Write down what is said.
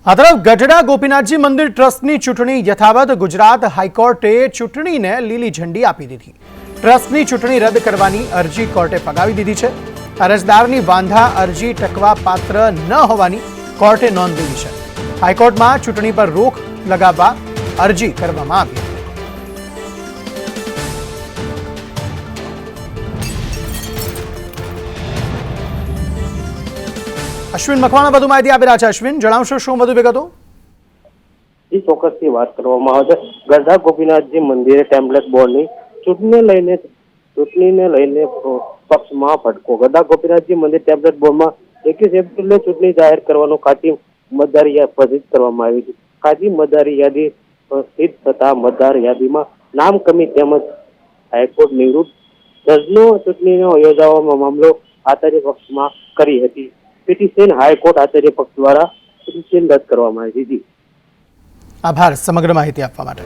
આ તરફ ગઢડા ગોપીનાથજી મંદિર ટ્રસ્ટની ચૂંટણી યથાવત ગુજરાત હાઈકોર્ટે ચૂંટણીને લીલી ઝંડી આપી દીધી। ટ્રસ્ટની ચૂંટણી રદ કરવાની અરજી કોર્ટે ફગાવી દીધી છે। અરજદારની વાંધા અરજી ટકવા પાત્ર ન હોવાની કોર્ટે નોંધ લીધી છે। હાઈકોર્ટમાં ચૂંટણી પર રોક લગાવવા અરજી કરવામાં આવી હતી। અશ્વિન મકવાણા વધુ માહિતી આપી રહ્યા છે। અશ્વિન, જણાવશો શું વધુ વિગતો? જી, ચોક્કસથી વાત કરવામાં આવે છે। ગઢડા ગોપીનાથજી મંદિરે ટેમ્પલેટ બોર્ડની ચૂંટણીને લઈને પક્ષમાં ભડકો। ગઢડા ગોપીનાથજી મંદિર ટેમ્પલેટ બોર્ડમાં 21 એપ્રિલે ચૂંટણી જાહેર કરવાનો ખાટી મતદાર યાદી કરવામાં આવી છે। ખાટી મતદાર યાદી સ્થિત થતા મતદાર યાદીમાં નામ કમી તેમજ હાઈકોર્ટ નિવૃત્ત જજનો ચૂંટણીનો યોજવાનો મામલો આચાર્ય પક્ષમાં કરી હતી। પિટિશન હાઈકોર્ટ આચાર્ય પક્ષ દ્વારા પિટિશન રદ કરવામાં આવી હતી। આભાર સમગ્ર માહિતી આપવા માટે।